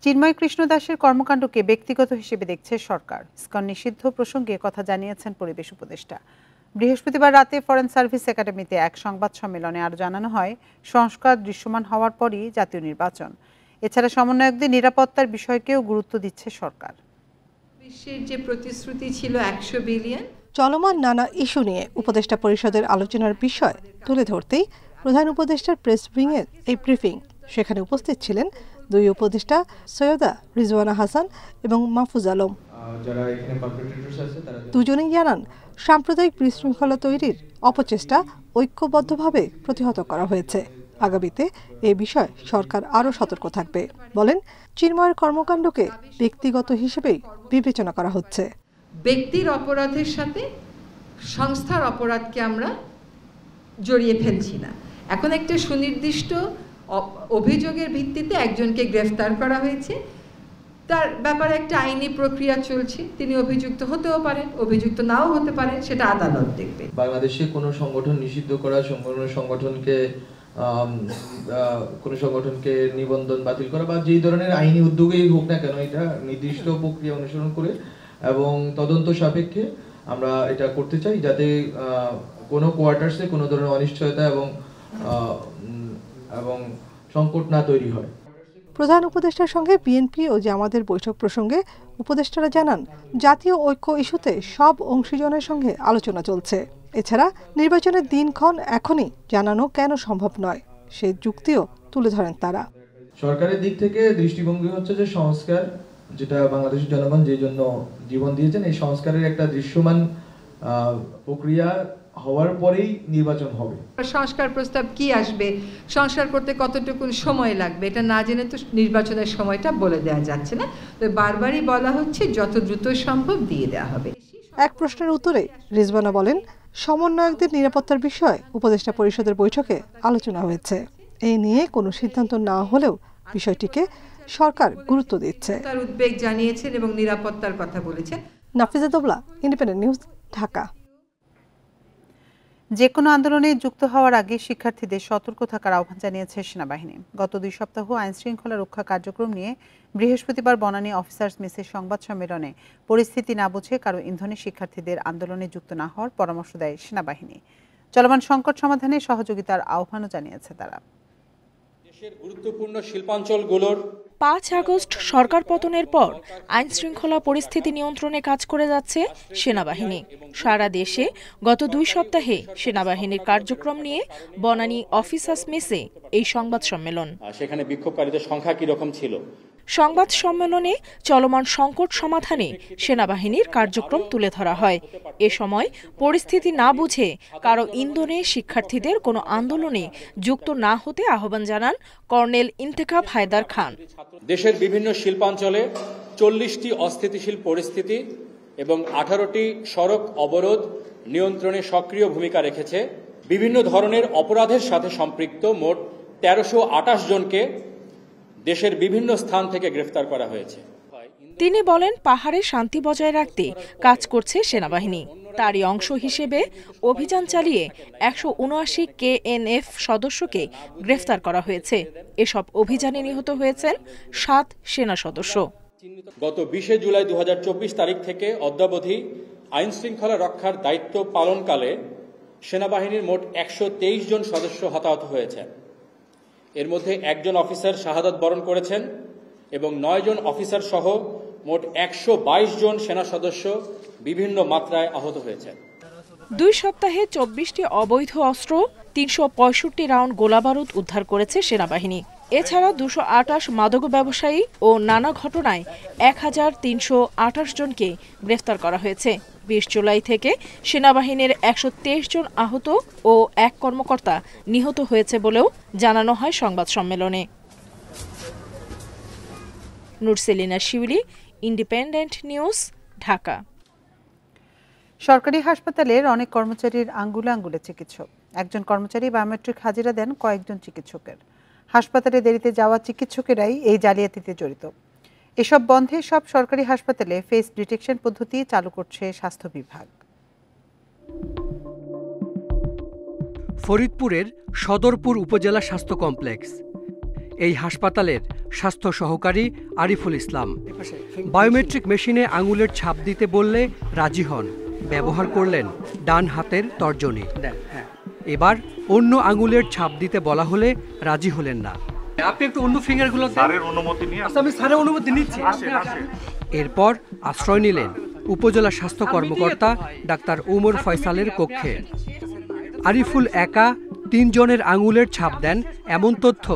চিন্ময় কৃষ্ণ দাসের কর্মকাণ্ডকে ব্যক্তিগত হিসেবে দেখছে সরকার। ইসকন নিষিদ্ধ প্রসঙ্গে কথা জানিয়েছেন পরিবেশ উপদেষ্টা। বৃহস্পতিবার রাতে ফরেন সার্ভিস একাডেমিতে এক সংবাদ সম্মেলনে আরও জানানো হয়, সংস্কার দৃশ্যমান হওয়ার পরই জাতীয় নির্বাচন। এছাড়া সমন্বয়কদের নিরাপত্তার বিষয়কেও গুরুত্ব দিচ্ছে সরকার। বিশ্বের যে প্রতিশ্রুতি ছিল 100 বিলিয়ন, চলমান নানা ইস্যু নিয়ে উপদেষ্টা পরিষদের আলোচনার বিষয় তুলে ধরতেই প্রধান উপদেষ্টার প্রেস উইংয়ের এই ব্রিফিং। সেখানে উপস্থিত ছিলেন দুই উপদেষ্টা সৈয়দা রিজওয়ানা হাসান এবং মাহফুজ আলম। দুজনেই জানান, সাম্প্রদায়িক বিশৃঙ্খলা তৈরির অপচেষ্টা ঐক্যবদ্ধভাবে প্রতিহত করা হয়েছে। আগামীতে এ বিষয়ে সরকার আরও সতর্ক থাকবে। বলেন, চিন্ময়ের কর্মকাণ্ডকে ব্যক্তিগত হিসেবেই বিবেচনা করা হচ্ছে। ব্যক্তির অপরাধের সাথে সংস্থার অপরাধকে আমরা জড়িয়ে ফেলছি না। এখন একটা সুনির্দিষ্ট অভিযোগের ভিত্তিতে একজনকে গ্রেফতার করা হয়েছে, তার ব্যাপারে একটা আইনি প্রক্রিয়া চলছে। তিনি অভিযুক্ত হতেও পারেন, অভিযুক্ত নাও হতে পারেন, সেটা আদালত দেখবে। বাংলাদেশে কোনো সংগঠন নিষিদ্ধ করা, কোনো সংগঠনকে নিবন্ধন বাতিল করা বা যেই ধরনের আইনি উদ্যোগেই হোক না কেন, এটা নির্দিষ্ট প্রক্রিয়া অনুসরণ করে এবং তদন্ত সাপেক্ষে আমরা এটা করতে চাই, যাতে কোনো কোয়ার্টার্সে কোনো ধরনের অনিশ্চয়তা এবং সংকট না তৈরি হয়। প্রধান উপদেষ্টার সঙ্গে বিএনপি ও জামাতের বৈঠক প্রসঙ্গে উপদেষ্টারা জানান, জাতীয় ঐক্য ইস্যুতে সব অংশীজনের সঙ্গে আলোচনা চলছে। এছাড়া নির্বাচনের দিনক্ষণ এখনই জানানো কেন সম্ভব নয়, সেই যুক্তিও তুলে ধরেন তারা। সরকারের দিক থেকে দৃষ্টিভঙ্গি হচ্ছে যে সংস্কার, যেটা বাংলাদেশের জনগণ যে জন্য জীবন দিয়েছেন, এই সংস্কারের একটা দৃশ্যমান প্রক্রিয়া হওয়ার পরেই নির্বাচন হবে। সংস্কার প্রস্তাব কি আসবে, সংস্কার করতে কতটুকু সময় লাগবে, এটা না জেনে তো নির্বাচনের সময়টা বলে দেওয়া যাচ্ছে না। তো বারবারই বলা হচ্ছে যত দ্রুত সম্ভব দিয়ে দেওয়া হবে। এক প্রশ্নের উত্তরে রিজওয়ানা বলেন, সমন্বয়কদের নিরাপত্তার বিষয়ে উপদেষ্টা পরিষদের বৈঠকে আলোচনা হয়েছে। এই নিয়ে কোনো সিদ্ধান্ত না হলেও বিষয়টিকে সরকার গুরুত্ব দিচ্ছে। তার উদ্বেগ জানিয়েছেন এবং নিরাপত্তার কথা বলেছেন। Nafiza Dobla, Independent news, Dhaka. যে কোনো আন্দোলনে যুক্ত হওয়ার আগে শিক্ষার্থীদের সতর্ক থাকার আহ্বান জানিয়েছে সেনাবাহিনী। গত 2 সপ্তাহ আইন শৃঙ্খলা রক্ষা কার্যক্রম নিয়ে বৃহস্পতিবার বনানী অফিসার্স মেসের সংবাদ সম্মেলনে পরিস্থিতি না বুঝে কারো ইন্ধনে শিক্ষার্থীদের আন্দোলনে যুক্ত না হওয়ার পরামর্শ দেয় সেনাবাহিনী। চলমান সংকট সমাধানে সহযোগিতার আহ্বানও জানিয়েছে তারা। দেশের গুরুত্বপূর্ণ শিল্পাঞ্চলগুলোর 5 আগস্ট সরকার পতনের পর আইন শৃঙ্খলা পরিস্থিতি নিয়ন্ত্রণে কাজ করে যাচ্ছে সেনাবাহিনী। সারা দেশে গত 2 সপ্তাহে সেনাবাহিনীর কার্যক্রম নিয়ে বনানী অফিসার্স মেসে এই সংবাদ সম্মেলন। সেখানে বিক্ষোভকারীদের সংখ্যা কি রকম ছিল? সংবাদ সম্মেলনে চলমান সংকট সমাধানে সেনাবাহিনীর কার্যক্রম তুলে ধরা হয়। এ সময় পরিস্থিতি না বুঝে কারো ইন্ধনে শিক্ষার্থীদের কোনো আন্দোলনে যুক্ত না হতে আহ্বান জানান কর্নেল ইন্তেখাব হায়দার খান। দেশের বিভিন্ন শিল্পাঞ্চলে 40টি অস্থিতিশীল পরিস্থিতি এবং 18টি সড়ক অবরোধ নিয়ন্ত্রণে সক্রিয় ভূমিকা রেখেছে। বিভিন্ন ধরনের অপরাধের সাথে সম্পৃক্ত মোট 1328 জনকে দেশের বিভিন্ন স্থান থেকে গ্রেফতার করা হয়েছে। তিনি বলেন, পাহাড়ে শান্তি বজায় রাখতে কাজ করছে সেনাবাহিনী। তারই অংশ হিসেবে অভিযান চালিয়ে 179 KNF সদস্যকে গ্রেফতার করা হয়েছে। এসব অভিযানে নিহত হয়েছেন 7 সেনা সদস্য। গত 20 জুলাই 2024 তারিখ থেকে অদ্যাবধি আইন শৃঙ্খলা রক্ষার দায়িত্ব পালনকালে সেনাবাহিনীর মোট 123 জন সদস্য হতাহত হয়েছে। এর মধ্যে 1 জন অফিসার শাহাদাত বরণ করেছেন এবং 9 জন অফিসার সহ মোট 122 জন সেনা সদস্য বিভিন্ন মাত্রায় আহত হয়েছেন। 2 সপ্তাহে 24টি অবৈধ অস্ত্র, 365 রাউন্ড গোলাবারুদ উদ্ধার করেছে সেনাবাহিনী। এছাড়া 228 মাদক ব্যবসায়ী ও নানা ঘটনায় 1328 জনকে গ্রেফতার করা হয়েছে। 20 জুলাই থেকে সেনাবাহিনীর 123 জন আহত ও 1 কর্মকর্তা নিহত হয়েছে বলেও জানানো হয় সংবাদ সম্মেলনে। নুরসেলিনা শিউলি, ইন্ডিপেন্ডেন্ট নিউজ, ঢাকা। সরকারি হাসপাতালের অনেক কর্মচারীর আঙ্গুলে আঙ্গুলে চিকিৎসক। একজন কর্মচারী বায়োমেট্রিক হাজিরা দেন কয়েকজন চিকিৎসকের। হাসপাতালে দেরিতে যাওয়া চিকিৎসকেরাই এই জালিয়াতিতে জড়িত। এসব বন্ধে সব সরকারি হাসপাতালে ফেস ডিটেকশন পদ্ধতি চালু করছে স্বাস্থ্য বিভাগ। ফরিদপুরের সদরপুর উপজেলা স্বাস্থ্য কমপ্লেক্স। এই হাসপাতালের স্বাস্থ্য সহকারী আরিফুল ইসলাম। বায়োমেট্রিক মেশিনে আঙুলের ছাপ দিতে বললে রাজি হন, ব্যবহার করলেন ডান হাতের তর্জনী। এবার অন্য আঙুলের ছাপ দিতে বলা হলে রাজি হলেন না। আপনি একটু অন্য ফিঙ্গারগুলো স্যারের অনুমতি নিয়ে আমি স্যারের অনুমতি নিচ্ছি। এরপর আশ্রয় নিলেন উপজেলা স্বাস্থ্য কর্মকর্তা ডাক্তার উমর ফয়সালের কক্ষে। আরিফুল একা 3 জনের আঙুলের ছাপ দেন এমন তথ্য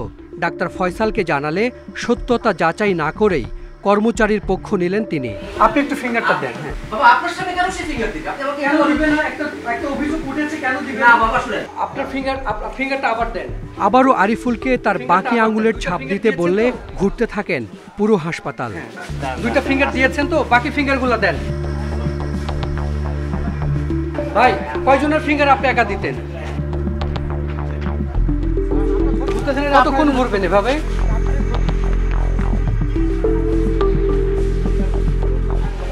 ডাক্তার ফয়সালকে জানালে সত্যতা যাচাই না করেই কর্মচারীর পক্ষ নিলেন তিনি। আপনি একটু ফিঙ্গারটা দেন। বাবা আপনার সামনে কেন সে ফিঙ্গার দিবে? আপনি আমাকে কেন দিবেন না? একটা অভিযোগ উঠেছে, কেন দিবেন না? বাবা শুনেন, আপনার ফিঙ্গারটা আবার দেন। আবারও আরিফুলকে তার বাকি আঙুলের ছাপ দিতে বললে ঘুরতে থাকেন পুরো হাসপাতাল। 2টা ফিঙ্গার দিয়েছেন তো, বাকি ফিঙ্গারগুলো দেন। ভাই কয়জনের ফিঙ্গার আপনি একা দিতেন? কতক্ষণ ঘুরবেন এভাবে?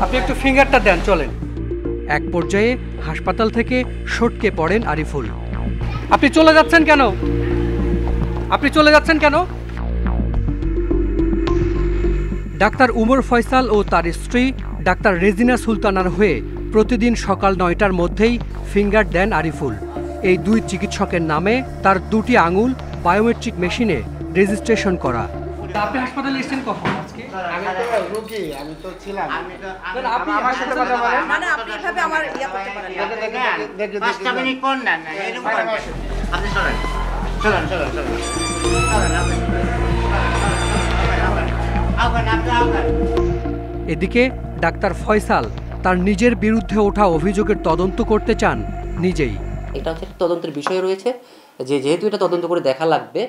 আপনি একটু ফিঙ্গারটা দেন, চলেন। এক পর্যায়ে হাসপাতাল থেকে সটকে পড়েন আরিফুল। আপনি চলে যাচ্ছেন কেন? ডাক্তার উমর ফয়সাল ও তার স্ত্রী ডাক্তার রেজিনা সুলতানার হয়ে প্রতিদিন সকাল 9টার মধ্যেই ফিঙ্গার দেন আরিফুল। এই 2 চিকিৎসকের নামে তার 2টি আঙুল বায়োমেট্রিক মেশিনে রেজিস্ট্রেশন করা। আপনি হাসপাতালে এসেছেন কখন আজকে? আমি তো রোগী, আমি তো ছিলাম। আপনি আমার সাথে কথা বলেন, মানে আপনি এভাবে আমার ইয়া করতে পারেন না। 5টা মিনিট কোন না এরকম করেন। আপনি চলেন। এদিকে ডাক্তার ফয়সাল তার নিজের বিরুদ্ধে ওঠা অভিযোগের তদন্ত করতে চান নিজেই। এটা হচ্ছে তদন্তের বিষয় রয়েছে, যেহেতু এটা তদন্ত করে দেখা লাগবে,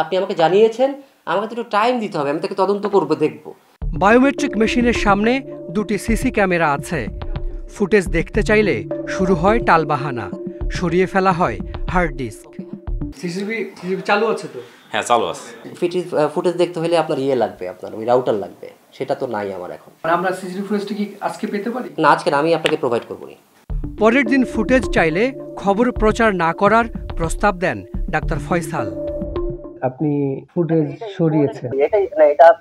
আপনি আমাকে জানিয়েছেন, আমাকে একটু টাইম দিতে হবে, আমি তাকে তদন্ত করব, দেখব। বায়োমেট্রিক মেশিনের সামনে 2টি সিসি ক্যামেরা আছে। ফুটেজ দেখতে চাইলে শুরু হয় টালবাহানা, সরিয়ে ফেলা হয় হার্ড ডিস্ক। সিসিটিভি চালু আছে তো? হ্যাঁ, চালু আছে। ফুটেজ দেখতে হলে আপনার লাগবে, আপনার ওই রাউটার লাগবে, সেটা তো নাই আমার এখন। আমরা সিসিটিভি ফুটেজটা কি আজকে পেতে পারি? না, আজকে আমি আপনাকে প্রোভাইড করব না। পরের দিন ফুটেজ চাইলে খবর প্রচার না করার প্রস্তাব দেন ডাক্তার ফয়সাল। আপনি ফুটেজ সরিয়েছেন,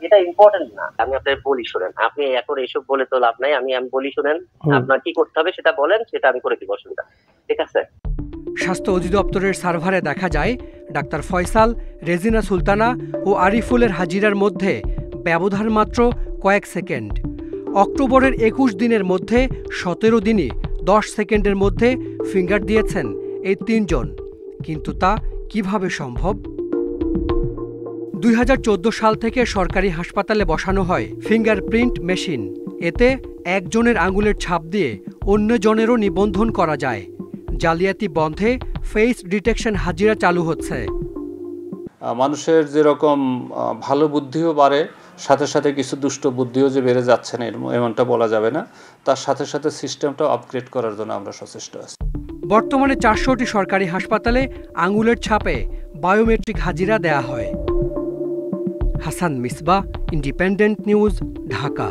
এটা ইম্পর্টেন্ট না। আমি আপনাকে বলি শুনেন, আপনি এখন এসব বলে তো লাভ নাই। আমি বলি শুনেন, আপনার কি করতে হবে সেটা বলেন, সেটা আমি করে দিব, অসুবিধা। ঠিক আছে? স্বাস্থ্য অধিদপ্তরের সার্ভারে দেখা যায় ডাক্তার ফয়সাল, রেজিনা সুলতানা ও আরিফুলের হাজিরার মধ্যে ব্যবধান মাত্র কয়েক সেকেন্ড। অক্টোবরের 21 দিনের মধ্যে 17 দিনই 10 সেকেন্ডের মধ্যে ফিঙ্গার দিয়েছেন এই 3 জন। কিন্তু তা কিভাবে সম্ভব? 2014 সাল থেকে সরকারি হাসপাতালে বসানো হয় ফিঙ্গারপ্রিন্ট মেশিন। এতে একজনের আঙুলের ছাপ দিয়ে অন্য জনেরও নিবন্ধন করা যায়। জালিয়াতি বন্ধে ফেস ডিটেকশন হাজিরা চালু হচ্ছে। মানুষের যেরকম ভালো বুদ্ধিও বাড়ে, সাথে সাথে কিছু দুষ্ট বুদ্ধিও যে বেড়ে যাচ্ছে না এমনটা বলা যাবে না। তার সাথে সাথে সিস্টেমটা আপগ্রেড করার জন্য আমরা সচেষ্ট আছি। বর্তমানে 400টি সরকারি হাসপাতালে আঙুলের ছাপে বায়োমেট্রিক হাজিরা দেয়া হয়। Hasan Misbah, independent news, Dhaka.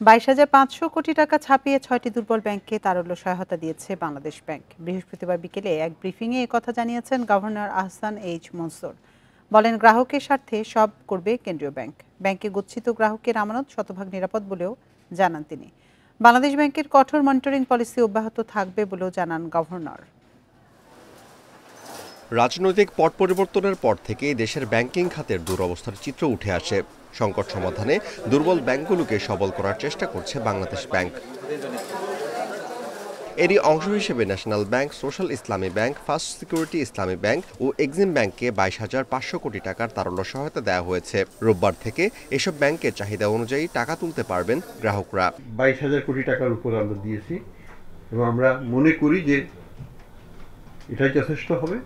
22,500 কোটি টাকা ছাপিয়ে 6টি দুর্বল ব্যাংককে তারল্য সহায়তা দিয়েছে বাংলাদেশ ব্যাংক। বৃহস্পতিবার বিকেলে এক ব্রিফিংয়ে একথা জানিয়েছেন গভর্নর আহসান এইচ মনসুর। বলেন, গ্রাহকের স্বার্থে সব করবে কেন্দ্রীয় ব্যাংক। ব্যাংকে গচ্ছিত গ্রাহকের আমানত শতভাগ নিরাপদ বলেও জানান তিনি। বাংলাদেশ ব্যাংকের কঠোর মনিটরিং পলিসি অব্যাহত থাকবে বলেও জানান গভর্নর। রাজনৈতিক পট পরিবর্তনের পর থেকেই দেশের ব্যাংকিং খাতের দুরবস্থার চিত্র উঠে আসে। সংকট সমাধানে দুর্বল ব্যাংকগুলোকে সবল করার চেষ্টা করছে বাংলাদেশ ব্যাংক। এরই অংশ হিসেবে ন্যাশনাল ব্যাংক, সোশ্যাল ইসলামী ব্যাংক, ফার্স্ট সিকিউরিটি ইসলামী ব্যাংক ও এক্সিম ব্যাংককে 22,500 কোটি টাকার তারল্য সহায়তা দেওয়া হয়েছে। রোববার থেকে এসব ব্যাংকের চাহিদা অনুযায়ী টাকা তুলতে পারবেন গ্রাহকরা। 22,000 কোটি টাকার উপর আমরা দিয়েছি এবং আমরা মনে করি যে এটাই যথেষ্ট হবে।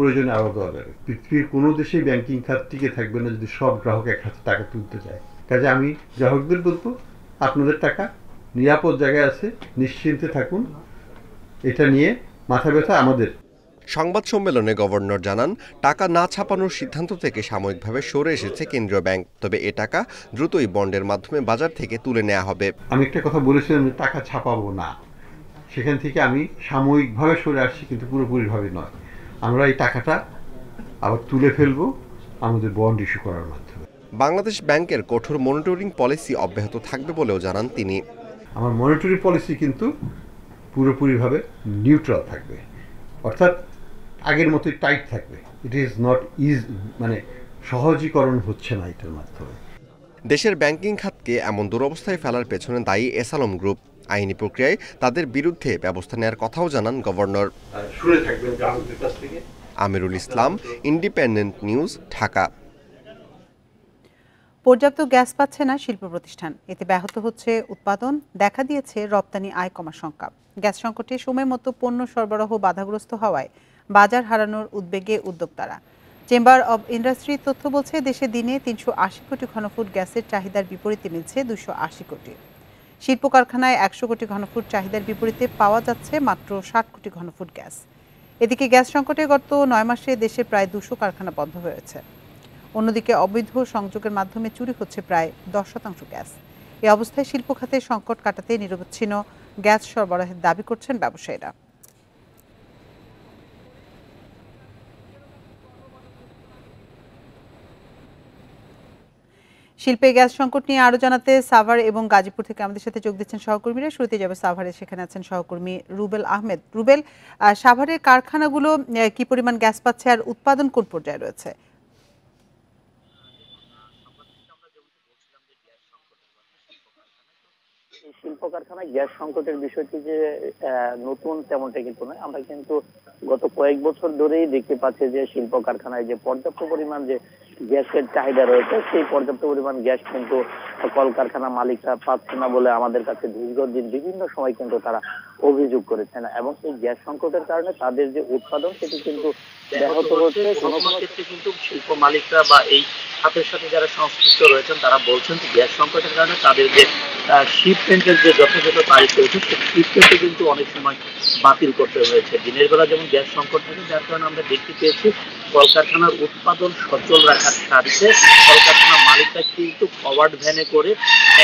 প্রয়োজনে আরও দেওয়া যাবে। পৃথিবীর কোনো দেশেই ব্যাংকিং খাত টিকে থাকবে না যদি সব গ্রাহক এক হাতে টাকা তুলতে চায়। কাজে আমি গ্রাহকদের বলবো, আপনাদের টাকা নিরাপদ জায়গায় আছে, নিশ্চিন্তে থাকুন। এটা নিয়ে মাথা ব্যথা আমাদের। সংবাদ সম্মেলনে গভর্নর জানান, টাকা না ছাপানোর সিদ্ধান্ত থেকে সাময়িকভাবে সরে এসেছে কেন্দ্রীয় ব্যাংক। তবে এ টাকা দ্রুতই বন্ডের মাধ্যমে বাজার থেকে তুলে নেওয়া হবে। আমি একটা কথা বলেছিলাম যে টাকা ছাপাবো না, সেখান থেকে আমি সাময়িকভাবে সরে আসছি, কিন্তু পুরোপুরিভাবে নয়। আমরা এই টাকাটা আবার তুলে ফেলবো আমাদের বন্ড ইস্যু করার মাধ্যমে। বাংলাদেশ ব্যাংকের কঠোর মনিটরিং পলিসি অব্যাহত থাকবে বলেও জানান তিনি। আমার মনিটরি পলিসি কিন্তু পুরোপুরিভাবে নিউট্রাল থাকবে, অর্থাৎ আগের মতোই টাইট থাকবে। ইট ইজ নট মানে সহজীকরণ হচ্ছে না এটার মাধ্যমে। দেশের ব্যাংকিং খাতকে এমন দুরবস্থায় ফেলার পেছনে দায়ী এসালম গ্রুপ। আইনি প্রক্রিয়ায় তাদের বিরুদ্ধে ব্যবস্থা নেওয়ার কথাও জানান গভর্নর। শুনে থাকবেন গ্রাহকদের কাছ থেকে। Amirul Islam, independent news, Dhaka. পর্যাপ্ত গ্যাস পাচ্ছে না শিল্প প্রতিষ্ঠান, এতে ব্যাহত হচ্ছে উৎপাদন, দেখা দিয়েছে রপ্তানি আয় কমার শঙ্কা। গ্যাস সংকটে সময় মতো পণ্য সরবরাহ বাধাগ্রস্ত হওয়ায় বাজার হারানোর উদ্বেগে উদ্যোক্তারা। চেম্বার অব ইন্ডাস্ট্রির তথ্য বলছে দেশে দিনে ৩৮০ কোটি ঘনফুট গ্যাসের চাহিদার বিপরীতে মিলছে ২৮০ কোটি। শিল্প কারখানায় ১০০ কোটি ঘনফুট চাহিদার বিপরীতে পাওয়া যাচ্ছে মাত্র ৬০ কোটি ঘনফুট গ্যাস। এদিকে গ্যাস সংকটে গত ৯ মাসে দেশে প্রায় ২০০ কারখানা বন্ধ হয়েছে। অন্যদিকে অবৈধ সংযোগের মাধ্যমে চুরি হচ্ছে প্রায় ১০% গ্যাস। এই অবস্থায় শিল্প খাতে সংকট কাটাতে নিরবচ্ছিন্ন গ্যাস সরবরাহের দাবি করছেন ব্যবসায়ীরা। শিল্পে গ্যাস সংকট নিয়ে আরো জানাতে সাভার এবং গাজীপুর থেকে আমাদের সাথে যোগ দিচ্ছেন সহকর্মীরা। শুরুতে যাবে সাভারে, সেখানে আছেন সহকর্মী রুবেল আহমেদ। রুবেল, সাভারের কারখানাগুলো কি পরিমাণ গ্যাস পাচ্ছে আর উৎপাদন কোন পর্যায়ে রয়েছে? শিল্প কারখানায় গ্যাস সংকটের বিষয়টি যে নতুন তেমনটা কিন্তু নয়। আমরা কিন্তু গত কয়েক বছর ধরেই দেখতে পাচ্ছি যে শিল্প কারখানায় যে পর্যাপ্ত পরিমাণ যে গ্যাসের চাহিদা রয়েছে, সেই পর্যাপ্ত পরিমাণ গ্যাস কিন্তু কলকারখানা মালিকরা পাচ্ছে না বলে আমাদের কাছে দীর্ঘদিন বিভিন্ন সময় কিন্তু তারা অভিযোগ করেছেন, এবং এই গ্যাস সংকটের কারণে তাদের যে উৎপাদন সেটি কিন্তু ব্যাহত হচ্ছে। কোনো কোনো ক্ষেত্রে কিন্তু শিল্প মালিকরা বা এই খাতের সাথে যারা সংশ্লিষ্ট রয়েছেন তারা বলছেন যে গ্যাস সংকটের কারণে তাদের যে শিপমেন্টের যে যথাযথ তারিখ রয়েছে সেই শিপমেন্টে কিন্তু অনেক সময় বাতিল করতে হয়েছে। দিনের বেলা যেমন গ্যাস সংকট থাকে, যার কারণে আমরা দেখতে পেয়েছি কলকারখানার উৎপাদন সচল রাখার স্বার্থে কলকারখানা মালিকরা কিন্তু ফরওয়ার্ড ভ্যানে করে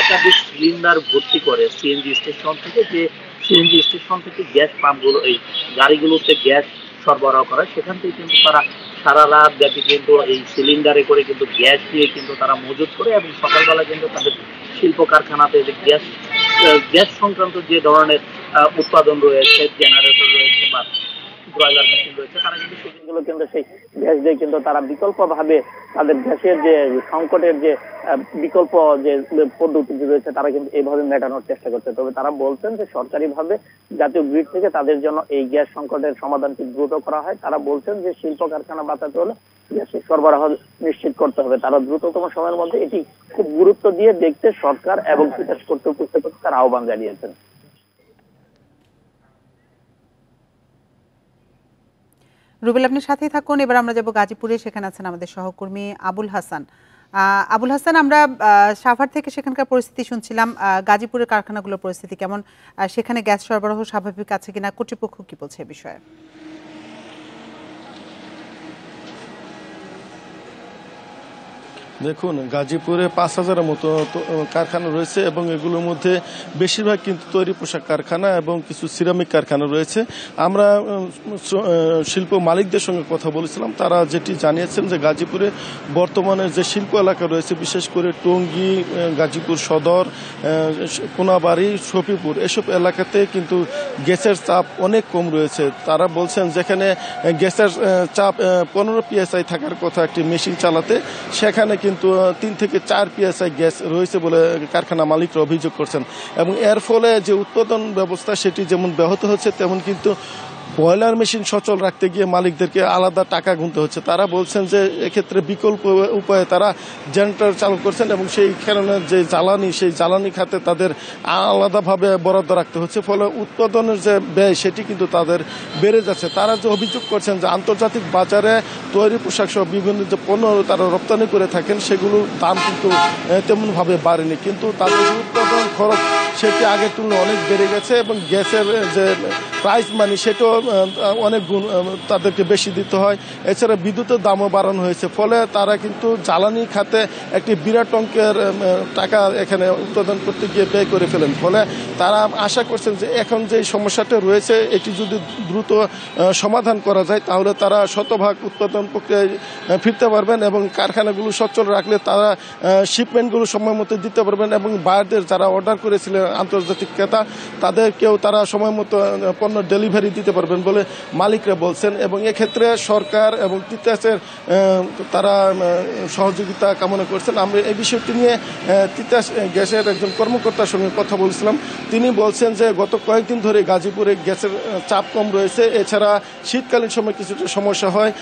একাধিক সিলিন্ডার ভর্তি করে সিএনজি স্টেশন থেকে, যে সিএনজি স্টেশন থেকে গ্যাস পাম্পগুলো এই গাড়িগুলোতে গ্যাস সরবরাহ করা, সেখান থেকে কিন্তু তারা সারা রাত ব্যাপী কিন্তু এই সিলিন্ডারে করে কিন্তু গ্যাস দিয়ে কিন্তু তারা মজুত করে, এবং সকালবেলা কিন্তু তাদের শিল্প কারখানাতে যে গ্যাস সংক্রান্ত যে ধরনের উৎপাদন রয়েছে, জেনারেটর রয়েছে বা ব্রয়লার মেশিন রয়েছে, তারা কিন্তু সেগুলো কিন্তু সেই গ্যাস দিয়ে কিন্তু তারা বিকল্প ভাবে তাদের গ্যাসের যে সংকটের যে বিকল্প যে পদ্ধতি রয়েছে তারা কিন্তু এইভাবে মেটানোর চেষ্টা করছে। তবে তারা বলছেন যে সরকারিভাবে জাতীয় গ্রিড থেকে তাদের জন্য এই গ্যাস সংকটের সমাধানটি দ্রুত করা হয়। তারা বলছেন যে শিল্প কারখানা বাঁচাতে হলে গ্যাসের সরবরাহ নিশ্চিত করতে হবে। তারা দ্রুততম সময়ের মধ্যে এটি খুব গুরুত্ব দিয়ে দেখতে সরকার এবং তিতাস কর্তৃপক্ষকে তার আহ্বান জানিয়েছেন। রুবেল, আপনার সাথেই থাকুন। এবার আমরা যাব গাজীপুরে, সেখানে আছেন আমাদের সহকর্মী আবুল হাসান। আবুল হাসান, আমরা সাভার থেকে সেখানকার পরিস্থিতি শুনছিলাম, গাজীপুরের কারখানাগুলোর পরিস্থিতি কেমন? সেখানে গ্যাস সরবরাহ স্বাভাবিক আছে কিনা, কর্তৃপক্ষ কি বলছে এ বিষয়ে? দেখুন, গাজীপুরে ৫,০০০-এর মতো কারখানা রয়েছে এবং এগুলোর মধ্যে বেশিরভাগ কিন্তু তৈরি পোশাক কারখানা এবং কিছু সিরামিক কারখানা রয়েছে। আমরা শিল্প মালিকদের সঙ্গে কথা বলেছিলাম, তারা যেটি জানিয়েছেন যে গাজীপুরে বর্তমানে যে শিল্প এলাকা রয়েছে, বিশেষ করে টঙ্গী, গাজীপুর সদর, কোনাবাড়ি, শফিপুর, এসব এলাকাতে কিন্তু গ্যাসের চাপ অনেক কম রয়েছে। তারা বলছেন যেখানে গ্যাসের চাপ 15 PSI থাকার কথা একটি মেশিন চালাতে, সেখানে কিন্তু 3 থেকে 4 PSI গ্যাস রয়েছে বলে কারখানা মালিকরা অভিযোগ করছেন। এবং এর ফলে যে উৎপাদন ব্যবস্থা সেটি যেমন ব্যাহত হচ্ছে, তেমন কিন্তু বয়লার মেশিন সচল রাখতে গিয়ে মালিকদেরকে আলাদা টাকা গুনতে হচ্ছে। তারা বলছেন যে এক্ষেত্রে বিকল্প উপায়ে তারা জেনারেটর চালু করছেন এবং সেই কারণে যে জ্বালানি, সেই জ্বালানি খাতে তাদের আলাদাভাবে বরাদ্দ রাখতে হচ্ছে, ফলে উৎপাদনের যে ব্যয় সেটি কিন্তু তাদের বেড়ে যাচ্ছে। তারা যে অভিযোগ করছেন যে আন্তর্জাতিক বাজারে তৈরি পোশাক সহ বিভিন্ন যে পণ্য তারা রপ্তানি করে থাকেন, সেগুলোর দাম কিন্তু তেমনভাবে বাড়েনি, কিন্তু তাদের উৎপাদন খরচ সেটি আগের তুলনায় অনেক বেড়ে গেছে এবং গ্যাসের যে প্রাইস মানি সেটাও অনেক গুণ তাদেরকে বেশি দিতে হয়। এছাড়া বিদ্যুতের দামও বাড়ানো হয়েছে, ফলে তারা কিন্তু জ্বালানি খাতে একটি বিরাট অঙ্কের টাকা এখানে উৎপাদন করতে গিয়ে ব্যয় করে ফেলেন। ফলে তারা আশা করছেন যে এখন যে সমস্যাটা রয়েছে এটি যদি দ্রুত সমাধান করা যায় তাহলে তারা শতভাগ উৎপাদন প্রক্রিয়ায় ফিরতে পারবেন এবং কারখানাগুলো সচল রাখলে তারা শিপমেন্টগুলো সময় মতো দিতে পারবেন এবং বায়ারদের যারা অর্ডার করেছিলেন আন্তর্জাতিক ক্রেতা তাদেরকেও তারা সময় মতো পণ্য ডেলিভারি দিতে পারবেন বলে মালিকরা বলছেন। এবং এক্ষেত্রে সরকার এবং তিতাসের তারা সহযোগিতা কামনা করছেন। আমরা এই বিষয়টি নিয়ে তিতাস গ্যাসের একজন কর্মকর্তার সঙ্গে কথা বলছিলাম। তিনি বলছেন যে গত কয়েকদিন ধরে গাজীপুরে গ্যাসের চাপ কম রয়েছে, এছাড়া শীতকালীন সময় কিছুটা সমস্যা হয়।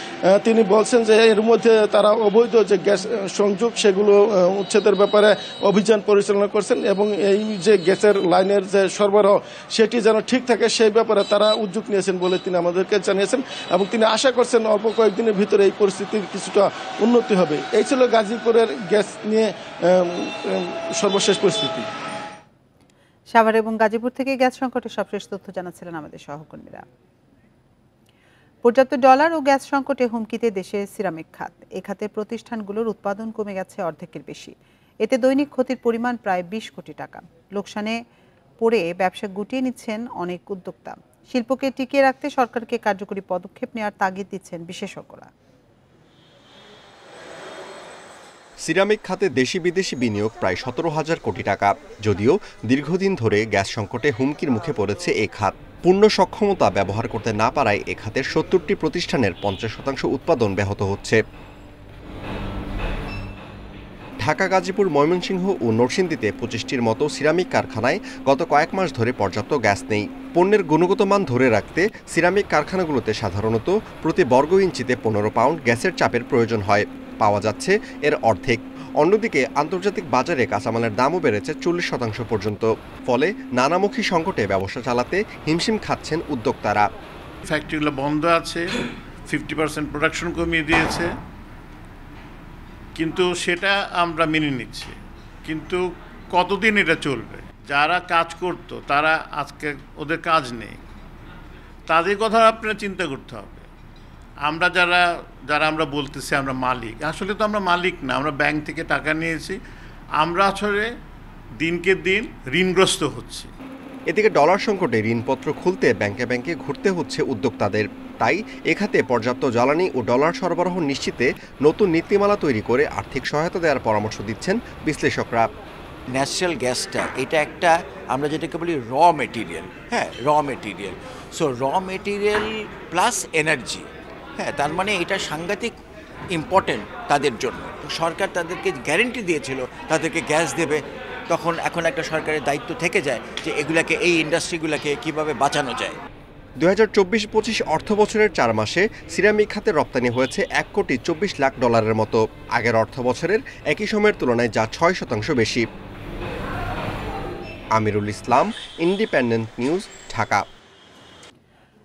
তিনি বলছেন যে এর মধ্যে তারা অবৈধ যে গ্যাস সংযোগ সেগুলো উচ্ছেদের ব্যাপারে অভিযান পরিচালনা করছেন এবং এই যে গ্যাসের লাইনের যে সরবরাহ সেটি যেন ঠিক থাকে সেই ব্যাপারে তারা উদ্যোগ নিয়েছেন বলে তিনি আমাদেরকে জানিয়েছেন এবং তিনি আশা করছেন অল্প কয়েকদিনের ভিতরে এই পরিস্থিতির কিছুটা উন্নতি হবে। এই ছিল গাজীপুরের গ্যাস নিয়ে সর্বশেষ পরিস্থিতি। সাভার এবং গাজীপুর থেকে গ্যাস সংকটের সবশেষ তথ্য জানাচ্ছিলেন আমাদের সহকর্মীরা। পর্যাপ্ত ডলার ও গ্যাস সংকটে হুমকিতে দেশের সিরামিক খাত। এ খাতে প্রতিষ্ঠানগুলোর উৎপাদন কমে গেছে অর্ধেকের বেশি। এতে দৈনিক ক্ষতির পরিমাণ প্রায় 20 কোটি টাকা। লোকসানে পড়ে ব্যবসা গুটিয়ে নিচ্ছেন অনেক উদ্যোক্তা। শিল্পকে টিকিয়ে রাখতে সরকারকে কার্যকরী পদক্ষেপ নেওয়ার তাগিদ দিচ্ছেন বিশেষজ্ঞরা। সিরামিক খাতে দেশি বিদেশি বিনিয়োগ প্রায় 17,000 কোটি টাকা। যদিও দীর্ঘদিন ধরে গ্যাস সংকটে হুমকির মুখে পড়েছে এই খাত। পূর্ণ সক্ষমতা ব্যবহার করতে না পারায় এ খাতের 70টি প্রতিষ্ঠানের 50% উৎপাদন ব্যাহত হচ্ছে। ঢাকা, গাজীপুর, ময়মনসিংহ ও নরসিংদীতে 25টির মতো সিরামিক কারখানায় গত কয়েক মাস ধরে পর্যাপ্ত গ্যাস নেই। পণ্যের গুণগত মান ধরে রাখতে সিরামিক কারখানাগুলোতে সাধারণত প্রতি বর্গ ইঞ্চিতে 15 পাউন্ড গ্যাসের চাপের প্রয়োজন হয়। পাওয়া যাচ্ছে এর অর্ধেক। অন্যদিকে আন্তর্জাতিক বাজারে কাঁচামালের দামও বেড়েছে 40% পর্যন্ত। ফলে নানামুখী সংকটে ব্যবসা চালাতে হিমশিম খাচ্ছেন উদ্যোক্তারা। ফ্যাক্টরিগুলো বন্ধ আছে, 50% প্রোডাকশন কমিয়ে দিয়েছে, কিন্তু সেটা আমরা মেনে নিচ্ছি। কিন্তু কতদিন এটা চলবে? যারা কাজ করতো তারা আজকে ওদের কাজ নেই, তাদের কথা আপনারা চিন্তা করতে হবে। আমরা যারা আমরা বলতেছি আমরা মালিক, আসলে তো আমরা মালিক না, আমরা ব্যাংক থেকে টাকা নিয়েছি। আমরা আসলে দিনকে দিন ঋণগ্রস্ত হচ্ছি। এদিকে ডলার সংকটে ঋণপত্র খুলতে ব্যাংকে ব্যাংকে ঘুরতে হচ্ছে উদ্যোক্তাদের। তাই এখাতে পর্যাপ্ত জ্বালানি ও ডলার সরবরাহ নিশ্চিতে নতুন নীতিমালা তৈরি করে আর্থিক সহায়তা দেওয়ার পরামর্শ দিচ্ছেন বিশ্লেষকরা। ন্যাচারাল গ্যাসটা এটা একটা আমরা যেটাকে বলি র মেটেরিয়াল, র মেটেরিয়াল। সো র মেটেরিয়াল প্লাস এনার্জি, তার মানে এটা সাংঘাতিক ইম্পর্টেন্ট তাদের জন্য। সরকার তাদেরকে গ্যারেন্টি দিয়েছিল তাদেরকে গ্যাস দেবে, তখন এখন একটা সরকারের দায়িত্ব থেকে যায় যে এগুলাকে, এই ইন্ডাস্ট্রিগুলোকে কিভাবে বাঁচানো যায়। 2024-25 অর্থ বছরের 4 মাসে সিরামিক খাতে রপ্তানি হয়েছে $1,24,00,000 মতো। আগের অর্থ বছরের একই সময়ের তুলনায় যা 6% বেশি। Amirul Islam, independent news, Dhaka.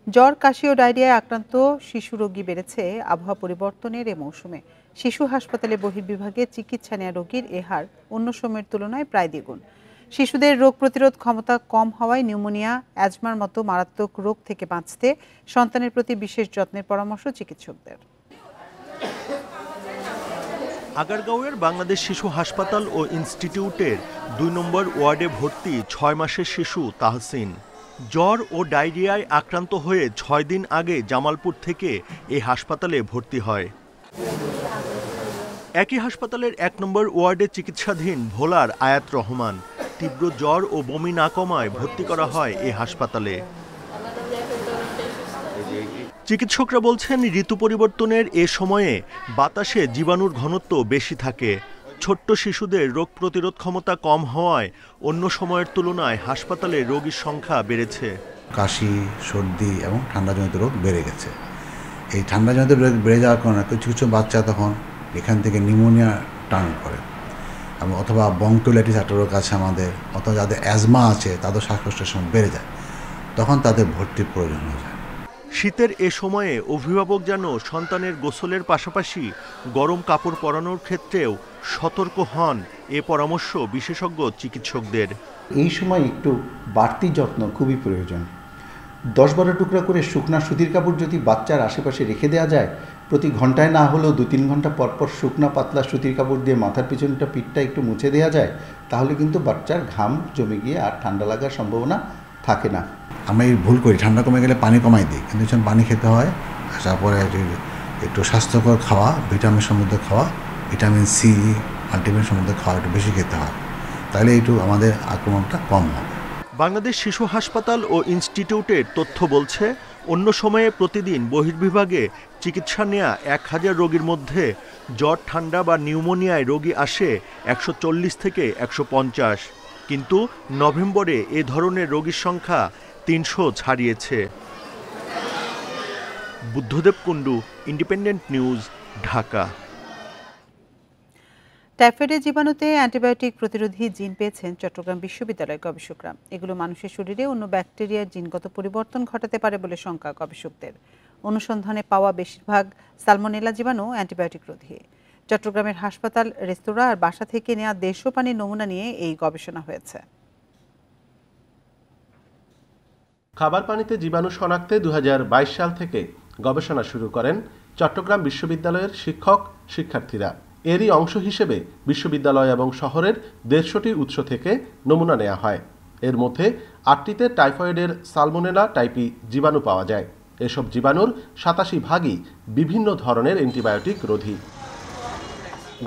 জ্বর, কাশি ও ডায়রিয়ায় আক্রান্ত শিশু রোগী বেড়েছে আবহাওয়া পরিবর্তনের এ মৌসুমে। শিশু হাসপাতালে বহির্বিভাগে চিকিৎসা নেওয়া রোগীর এ হার অন্য সময়ের তুলনায় প্রায় দ্বিগুণ। শিশুদের রোগ প্রতিরোধ ক্ষমতা কম হওয়ায় নিউমোনিয়া, অ্যাজমার মতো মারাত্মক রোগ থেকে বাঁচতে সন্তানের প্রতি বিশেষ যত্নের পরামর্শ চিকিৎসকদের। আগারগাঁওয়ের বাংলাদেশ শিশু হাসপাতাল ও ইনস্টিটিউটের 2 নম্বর ওয়ার্ডে ভর্তি 6 মাসের শিশু তাহসিন। জ্বর ও ডায়রিয়ায় আক্রান্ত হয়ে 6 দিন আগে জামালপুর থেকে এই হাসপাতালে ভর্তি হয়। একই হাসপাতালের 1 নম্বর ওয়ার্ডে চিকিৎসাধীন ভোলার আয়াত রহমান। তীব্র জ্বর ও বমি না কমায় ভর্তি করা হয় এই হাসপাতালে। চিকিৎসকরা বলছেন ঋতু পরিবর্তনের এ সময়ে বাতাসে জীবাণুর ঘনত্ব বেশি থাকে। ছোট্ট শিশুদের রোগ প্রতিরোধ ক্ষমতা কম হওয়ায় অন্য সময়ের তুলনায় হাসপাতালে রোগীর সংখ্যা বেড়েছে। কাশি, সর্দি এবং ঠান্ডাজনিত রোগ বেড়ে গেছে। এই ঠান্ডাজনিত রোগ বেড়ে যাওয়ার কারণে কিছু কিছু বাচ্চা তখন এখান থেকে নিউমোনিয়া টার্ন করে, এবং অথবা বঙ্কোলাইটিস একটা রোগ আছে আমাদের, অথবা যাদের অ্যাজমা আছে তাদের শ্বাসকষ্টের সময় বেড়ে যায়, তখন তাদের ভর্তির প্রয়োজন হয়ে যায়। শীতের এ সময়ে অভিভাবক যেন সন্তানের গোসলের পাশাপাশি গরম কাপড় পরানোর ক্ষেত্রেও সতর্ক হন, এ পরামর্শ বিশেষজ্ঞ চিকিৎসকদের। এই সময় একটু বাড়তি যত্ন খুবই প্রয়োজন। 10-12 টুকরা করে শুকনা সুতির কাপড় যদি বাচ্চার আশেপাশে রেখে দেওয়া যায়, প্রতি ঘন্টায় না হলেও 2-3 ঘন্টা পরপর শুকনা পাতলা সুতির কাপড় দিয়ে মাথার পিছনটা পিঠটা একটু মুছে দেওয়া যায়, তাহলে কিন্তু বাচ্চার ঘাম জমে গিয়ে আর ঠান্ডা লাগার সম্ভাবনা থাকে না। আমরা এই ভুল করি, ঠান্ডা কমে গেলে পানি কমাই দিই, কিন্তু যখন পানি খেতে হয় তারপরে একটু স্বাস্থ্যকর খাওয়া, ভিটামিন সমৃদ্ধ খাওয়া, ভিটামিন সি, মাল্টিভিটামিন সমৃদ্ধ খাওয়া একটু বেশি খেতে হয়, তাহলে একটু আমাদের আক্রমণটা কম হবে। বাংলাদেশ শিশু হাসপাতাল ও ইনস্টিটিউটের তথ্য বলছে, অন্য সময়ে প্রতিদিন বহির্বিভাগে চিকিৎসা নেওয়া 1000 রোগীর মধ্যে জ্বর, ঠান্ডা বা নিউমোনিয়ায় রোগী আসে 140 থেকে 150, কিন্তু নভেম্বরে এ ধরনের রোগীর সংখ্যা 300 ছাড়িয়েছে। Buddhadeb Kundu, independent news, Dhaka. টাইফয়েডের জীবাণুতে অ্যান্টিবায়োটিক প্রতিরোধী জিন পেয়েছেন চট্টগ্রাম বিশ্ববিদ্যালয়ের গবেষকরা। এগুলো মানুষের শরীরে অন্য ব্যাকটেরিয়ার জিনগত পরিবর্তন ঘটাতে পারে বলে শঙ্কা গবেষকদের। অনুসন্ধানে পাওয়া বেশিরভাগ সালমোনেলা জীবাণু অ্যান্টিবায়োটিক রোধী। চট্টগ্রামের হাসপাতাল, রেস্তোরাঁ আর বাসা থেকে নেওয়া দেশীয় পানির নমুনা নিয়ে এই গবেষণা হয়েছে। খাবার পানিতে জীবাণু শনাক্তে 2022 সাল থেকে গবেষণা শুরু করেন চট্টগ্রাম বিশ্ববিদ্যালয়ের শিক্ষক শিক্ষার্থীরা। এরই অংশ হিসেবে বিশ্ববিদ্যালয় এবং শহরের 150টি উৎস থেকে নমুনা নেওয়া হয়। এর মধ্যে 8টিতে টাইফয়েডের সালমোনেলা টাইপি জীবাণু পাওয়া যায়। এসব জীবাণুর 87 ভাগই বিভিন্ন ধরনের অ্যান্টিবায়োটিক রোধী।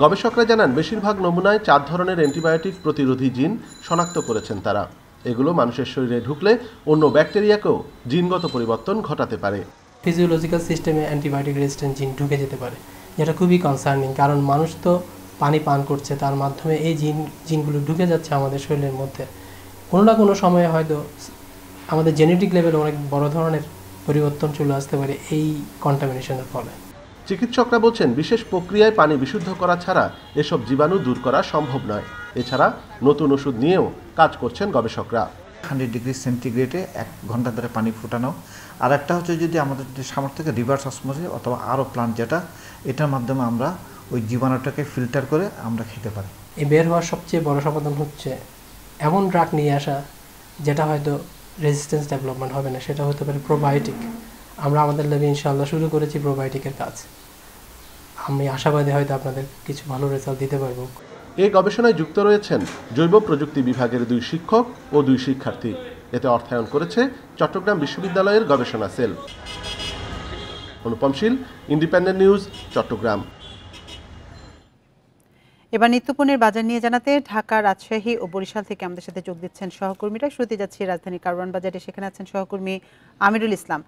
গবেষকরা জানান, বেশিরভাগ নমুনায় 4 ধরনের অ্যান্টিবায়োটিক প্রতিরোধী জিন শনাক্ত করেছেন তারা। এগুলো মানুষের শরীরে ঢুকলে অন্য ব্যাকটেরিয়াকেও জিনগত পরিবর্তন ঘটাতে পারে। ফিজিওলজিক্যাল সিস্টেমে অ্যান্টিবায়োটিক রেজিস্ট্যান্ট জিন ঢুকে যেতে পারে, যেটা খুবই কনসার্নিং, কারণ মানুষ তো পানি পান করছে, তার মাধ্যমে এই জিনগুলো ঢুকে যাচ্ছে আমাদের শরীরের মধ্যে। কোনো না কোনো সময়ে হয়তো আমাদের জেনেটিক লেভেলে অনেক বড় ধরনের পরিবর্তন চলে আসতে পারে এই কন্টামিনেশনের ফলে। চিকিৎসকরা বলছেন, বিশেষ প্রক্রিয়ায় পানি বিশুদ্ধ করা ছাড়া এসব জীবাণু দূর করা সম্ভব নয়। এছাড়া নতুন ওষুধ নিয়েও কাজ করছেন গবেষকরা। 100 ডিগ্রি সেন্টিগ্রেডে 1 ঘন্টা ধরে পানি ফুটানো, আর একটা হচ্ছে যদি আমাদের সামর্থ্য থেকে রিভার্স অসমোসিস অথবা আরও প্লান্ট, যেটা এটার মাধ্যমে আমরা ওই জীবাণুটাকে ফিল্টার করে আমরা খেতে পারি। এই বের হওয়ার সবচেয়ে বড় সমাধান হচ্ছে এমন ড্রাগ নিয়ে আসা যেটা হয়তো রেজিস্ট্যান্স ডেভেলপমেন্ট হবে না, সেটা হতে পারে প্রোবায়োটিক। আমরা আমাদের ল্যাবে ইনশাআল্লাহ শুরু করেছি প্রোবায়োটিকের কাজ। আমি আশাবাদী হয়তো আপনাদের কিছু ভালো রেজাল্ট দিতে পারবো। এই গবেষণায় যুক্ত রয়েছেন জৈব প্রযুক্তি বিভাগের 2 শিক্ষক ও 2 শিক্ষার্থী। এতে অর্থায়ন করেছে চট্টগ্রাম বিশ্ববিদ্যালয়ের গবেষণা সেল। অনুপম শীল, ইন্ডিপেন্ডেন্ট নিউজ, চট্টগ্রাম। এবার নিত্যপণ্যের বাজার নিয়ে জানাতে ঢাকা, রাজশাহী ও বরিশাল থেকে আমাদের সাথে যোগ দিচ্ছেন সহকর্মীরা। শুরুতে যাচ্ছি রাজধানীর কারওয়ান বাজারে, সেখানে আছেন সহকর্মী আমিরুল ইসলাম।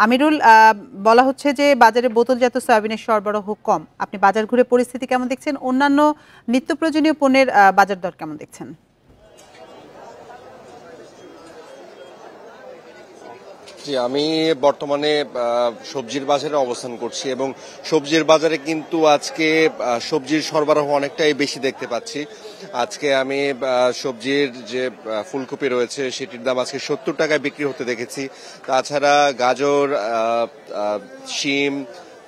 আমিরুল, বলা হচ্ছে যে বাজারে বোতলজাত সয়াবিনের সরবরাহ কম। আপনি বাজার ঘুরে পরিস্থিতি কেমন দেখছেন? অন্যান্য নিত্য প্রয়োজনীয় পণ্যের বাজার দর কেমন দেখছেন? আমি বর্তমানে সবজির বাজারে অবস্থান করছি এবং সবজির বাজারে কিন্তু আজকে সবজির সরবরাহ অনেকটাই বেশি দেখতে পাচ্ছি। আজকে আমি সবজির যে ফুলকপি রয়েছে সেটির দাম আজকে 70 টাকায় বিক্রি হতে দেখেছি। তাছাড়া গাজর, শিম,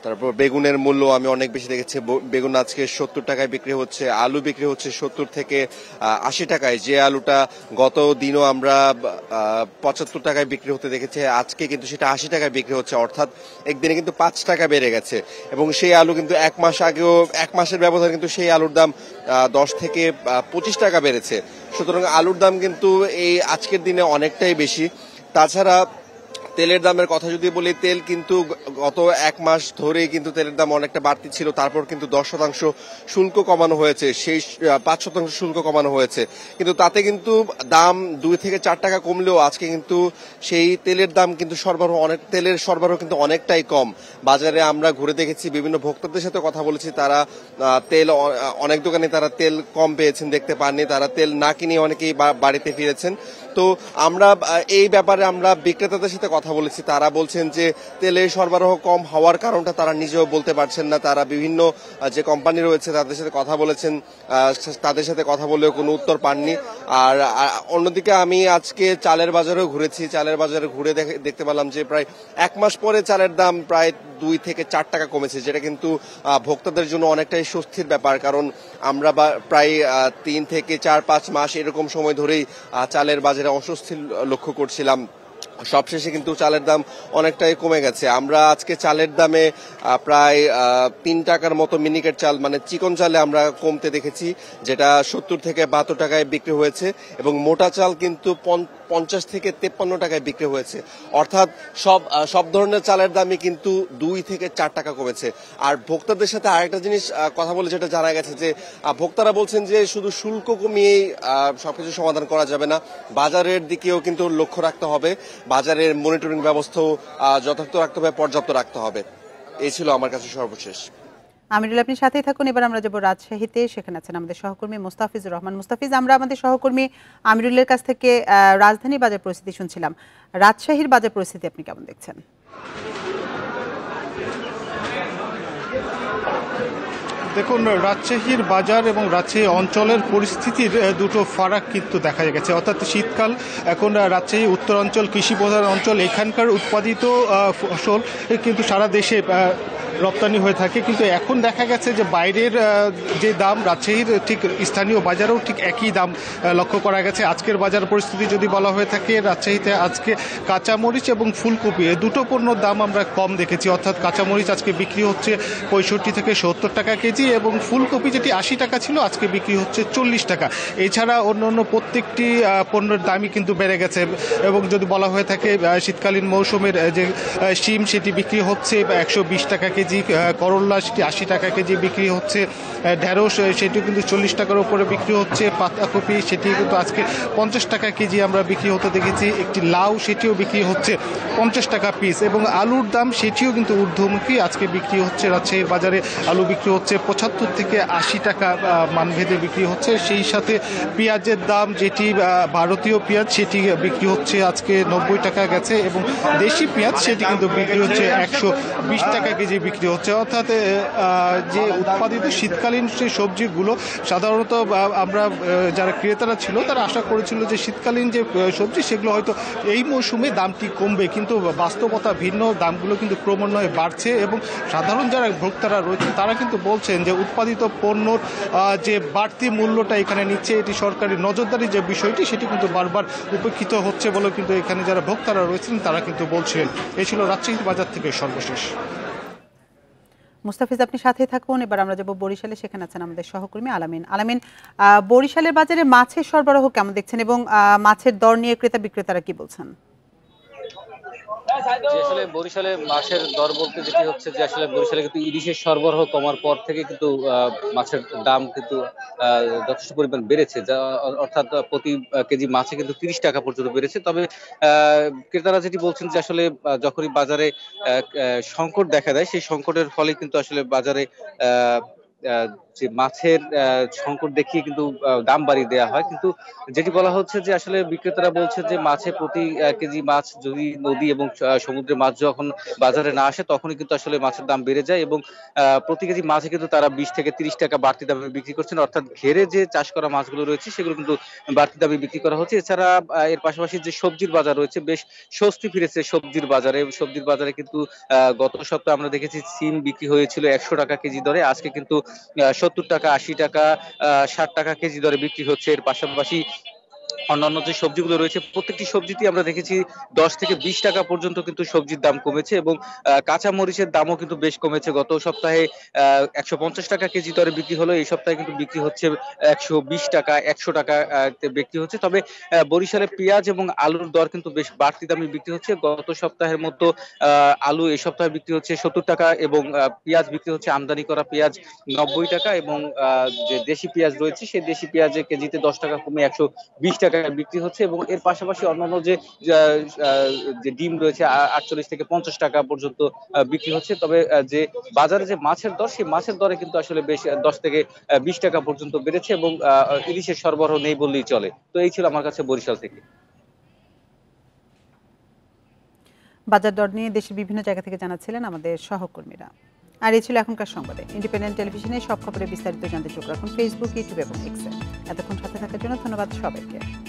তারপর বেগুনের মূল্য আমি অনেক বেশি দেখেছি। বেগুন আজকে 70 টাকায় বিক্রি হচ্ছে, আলু বিক্রি হচ্ছে 70 থেকে 80 টাকায়। যে আলুটা গত দিনও আমরা 75 টাকায় বিক্রি হতে দেখেছি, আজকে কিন্তু সেটা 80 টাকায় বিক্রি হচ্ছে, অর্থাৎ একদিনে কিন্তু 5 টাকা বেড়ে গেছে। এবং সেই আলু কিন্তু 1 মাস আগেও, 1 মাসের ব্যবধানে কিন্তু সেই আলুর দাম 10 থেকে 25 টাকা বেড়েছে। সুতরাং আলুর দাম কিন্তু এই আজকের দিনে অনেকটাই বেশি। তাছাড়া তেলের দামের কথা যদি বলি, তেল কিন্তু গত 1 মাস ধরে কিন্তু তেলের দাম অনেকটা বাড়তি ছিল, তারপর কিন্তু 10% শুল্ক কমানো হয়েছে, সেই 5% শুল্ক কমানো হয়েছে, কিন্তু তাতে কিন্তু দাম 2 থেকে 4 টাকা কমলেও আজকে কিন্তু সেই তেলের দাম কিন্তু তেলের সরবরাহ কিন্তু অনেকটাই কম। বাজারে আমরা ঘুরে দেখেছি, বিভিন্ন ভোক্তাদের সাথে কথা বলেছি, তারা তেল, অনেক দোকানে তারা তেল কম পেয়েছেন, দেখতে পাননি, তারা তেল না কিনে অনেকেই বাড়িতে ফিরেছেন। তো আমরা এই ব্যাপারে আমরা বিক্রেতাদের সাথে কথা বলেছি, তারা বলছেন যে তেলের সরবরাহ কম হওয়ার কারণটা তারা নিজেও বলতে পারছেন না। তারা বিভিন্ন যে কোম্পানি রয়েছে তাদের সাথে কথা বলেছেন, তাদের সাথে কথা বলেও কোনো উত্তর পাননি। আর অন্যদিকে আমি আজকে চালের বাজারেও ঘুরেছি, চালের বাজারে ঘুরে দেখতে পেলাম যে প্রায় 1 মাস পরে চালের দাম প্রায় 2 থেকে 4 টাকা কমেছে, যেটা কিন্তু ভোক্তাদের জন্য অনেকটাই স্বস্তির ব্যাপার। কারণ আমরা প্রায় 3 থেকে 4-5 মাস এরকম সময় ধরেই চালের বাজারে অস্বস্তি লক্ষ্য করছিলাম। সবশেষে কিন্তু চালের দাম অনেকটাই কমে গেছে। আমরা আজকে চালের দামে প্রায় 3 টাকার মতো মিনিকেট চাল মানে চিকন চালে আমরা কমতে দেখেছি, যেটা 70 থেকে 72 টাকায় বিক্রি হয়েছে, এবং মোটা চাল কিন্তু 50 থেকে 53 টাকায় বিক্রি হয়েছে। অর্থাৎ সব ধরনের চালের দামই কিন্তু 2 থেকে 4 টাকা কমেছে। আর ভোক্তাদের সাথে আরেকটা জিনিস কথা বলে যেটা জানা গেছে যে ভোক্তারা বলছেন যে শুধু শুল্ক কমিয়েই সবকিছু সমাধান করা যাবে না, বাজারের দিকেও কিন্তু লক্ষ্য রাখতে হবে, বাজারের মনিটরিং ব্যবস্থাও যথার্থ রাখতে হবে, পর্যাপ্ত রাখতে হবে। এই ছিল আমার কাছে সর্বশেষ। আমিরুল, আপনি সাথেই থাকুন। এবার আমরা যাব রাজশাহীতে, সেখানে আছেন আমাদের সহকর্মী মুস্তাফিজুর রহমান। মুস্তাফিজ, আমরা আমাদের সহকর্মী আমিরুলের কাছ থেকে রাজধানী বাজার পরিস্থিতি শুনছিলাম। রাজশাহীর বাজার পরিস্থিতি আপনি কেমন দেখছেন? দেখুন, রাজশাহীর বাজার এবং রাজশাহী অঞ্চলের পরিস্থিতির দুটো ফারাক কিন্তু দেখা গেছে। অর্থাৎ শীতকাল, এখন রাজশাহী উত্তরাঞ্চল কৃষি প্রধান অঞ্চল, এখানকার উৎপাদিত ফসল কিন্তু সারা দেশে রপ্তানি হয়ে থাকে, কিন্তু এখন দেখা গেছে যে বাইরের যে দাম রাজশাহীর ঠিক স্থানীয় বাজারেও ঠিক একই দাম লক্ষ্য করা গেছে। আজকের বাজার পরিস্থিতি যদি বলা হয়ে থাকে, রাজশাহীতে আজকে কাঁচামরিচ এবং ফুলকপি এই দুটো পণ্যর দাম আমরা কম দেখেছি। অর্থাৎ কাঁচামরিচ আজকে বিক্রি হচ্ছে 65 থেকে 70 টাকা কেজি, এবং ফুলকপি যেটি 80 টাকা ছিল আজকে বিক্রি হচ্ছে 40 টাকা। এছাড়া অন্য প্রত্যেকটি পণ্যের দামই কিন্তু বেড়ে গেছে। এবং যদি বলা হয়ে থাকে শীতকালীন মৌসুমের যে শিম সেটি বিক্রি হচ্ছে 120 টাকা কেজি, করল্লা সেটি 80 টাকা কেজি বিক্রি হচ্ছে, ঢেঁড়স সেটিও কিন্তু 40 টাকার উপরে বিক্রি হচ্ছে, পাতাকপি সেটি কিন্তু আজকে 50 টাকা কেজি আমরা বিক্রি হতে দেখেছি, একটি লাউ সেটিও বিক্রি হচ্ছে 50 টাকা পিস, এবং আলুর দাম সেটিও কিন্তু ঊর্ধ্বমুখী। আজকে বিক্রি হচ্ছে রাজশাহীর বাজারে আলু বিক্রি হচ্ছে 75 থেকে 80 টাকা মানভেদে বিক্রি হচ্ছে। সেই সাথে পেঁয়াজের দাম যেটি ভারতীয় পেঁয়াজ সেটি বিক্রি হচ্ছে আজকে 90 টাকা গেছে, এবং দেশি পেঁয়াজ সেটি কিন্তু বিক্রি হচ্ছে 120 টাকা কেজি বিক্রি হচ্ছে। অর্থাৎ যে উৎপাদিত শীতকালীন যে সবজিগুলো সাধারণত আমরা যারা ক্রেতারা ছিল তারা আশা করেছিল যে শীতকালীন যে সবজি সেগুলো হয়তো এই মৌসুমে দামটি কমবে, কিন্তু বাস্তবতা ভিন্ন, দামগুলো কিন্তু ক্রমান্বয়ে বাড়ছে, এবং সাধারণ যারা ভোক্তারা রয়েছে তারা কিন্তু বলছেন যে উৎপাদিত পণ্যর যে বাড়তি মূল্যটা এখানে নিচ্ছে, এটি সরকারি নজরদারি যে বিষয়টি সেটি কিন্তু বারবার উপেক্ষিত হচ্ছে বলে কিন্তু এখানে যারা ভোক্তারা রয়েছেন তারা কিন্তু বলছেন। এই ছিল রাজশাহীর বাজার থেকে সর্বশেষ। মুস্তাফিজ, আপনি সাথে থাকুন। এবার আমরা যাব বরিশালে, সেখানে আছেন আমাদের সহকর্মী আলামিন। আলামিন, বরিশালের বাজারে মাছের সরবরাহ কেমন দেখছেন, এবং মাছের দর নিয়ে ক্রেতা বিক্রেতারা কি বলছেন? আসলে বরিশালে মাছের দর বলতে যেটি হচ্ছে যে আসলে বরিশালে কিন্তু ইলিশের সরবরাহ কমার পর থেকে কিন্তু মাছের দাম কিন্তু যথেষ্ট পরিমাণ বেড়েছে, যা অর্থাৎ প্রতি কেজি মাছে কিন্তু 30 টাকা পর্যন্ত বেড়েছে। তবে ক্রেতারা যেটি বলছেন যে আসলে যখনই বাজারে সংকট দেখা দেয় সেই সংকটের ফলে কিন্তু আসলে বাজারে যে মাছের সংকট দেখিয়ে কিন্তু দাম বাড়িয়ে দেওয়া হয়, কিন্তু যেটি বলা হচ্ছে যে আসলে বিক্রেতারা বলছে যে মাছে প্রতি কেজি মাছ যদি নদী এবং সমুদ্রের মাছ যখন বাজারে না আসে তখনই কিন্তু আসলে মাছের দাম বেড়ে যায়, এবং প্রতি কেজি মাছে কিন্তু তারা 20 থেকে 30 টাকা বাড়তি দামে বিক্রি করছেন। অর্থাৎ ঘেরে যে চাষ করা মাছগুলো রয়েছে সেগুলো কিন্তু বাড়তি দামে বিক্রি করা হচ্ছে। এছাড়া এর পাশাপাশি যে সবজির বাজার রয়েছে, বেশ স্বস্তি ফিরেছে সবজির বাজারে। সবজির বাজারে কিন্তু গত সপ্তাহে আমরা দেখেছি সিম বিক্রি হয়েছিল 100 টাকা কেজি দরে, আজকে কিন্তু 70 টাকা, 80 টাকা, 60 টাকা কেজি দরে বিক্রি হচ্ছে। এর পাশাপাশি অন্যান্য যে সবজিগুলো রয়েছে প্রত্যেকটি সবজিতে আমরা দেখেছি 10 থেকে 20 টাকা পর্যন্ত কিন্তু সবজির দাম কমেছে, এবং কাঁচা মরিচের দামও কিন্তু বেশ কমেছে। গত সপ্তাহে 150 টাকা কেজি দরে বিক্রি হলো, এই সপ্তাহে কিন্তু বিক্রি হচ্ছে 120 টাকা, 100 টাকা বিক্রি হচ্ছে। তবে বরিশালে পেঁয়াজ এবং আলুর দর কিন্তু বেশ বাড়তি দামে বিক্রি হচ্ছে। গত সপ্তাহের মতো আলু এই সপ্তাহে বিক্রি হচ্ছে 70 টাকা, এবং পেঁয়াজ বিক্রি হচ্ছে আমদানি করা পেঁয়াজ 90 টাকা, এবং যে দেশি পেঁয়াজ রয়েছে সেই দেশি পেঁয়াজের কেজিতে 10 টাকা কমে 120 টাকা বিক্রি হচ্ছে। এবং এর পাশাপাশি অন্যান্য যে ডিম রয়েছে 48 থেকে 50 টাকা পর্যন্ত বিক্রি হচ্ছে। তবে যে বাজারে যে মাছের দর, সেই মাছের দরে কিন্তু আসলে বেশ 10 থেকে 20 টাকা পর্যন্ত বেড়েছে, এবং ইলিশের সরবরাহ নেই বললেই চলে। তো এই ছিল আমার কাছে বরিশাল থেকে। বাজার দর নিয়ে দেশের বিভিন্ন জায়গা থেকে জানাচ্ছিলেন আমাদের সহকর্মীরা। আর এই ছিল এখনকার সংবাদে। ইন্ডিপেন্ডেন্ট টেলিভিশনে সব খবরের বিস্তারিত জানতে চোখ রাখুন ফেসবুক, ইউটিউব এবং এক্সে। এতক্ষণ সাথে থাকার জন্য ধন্যবাদ সবাইকে।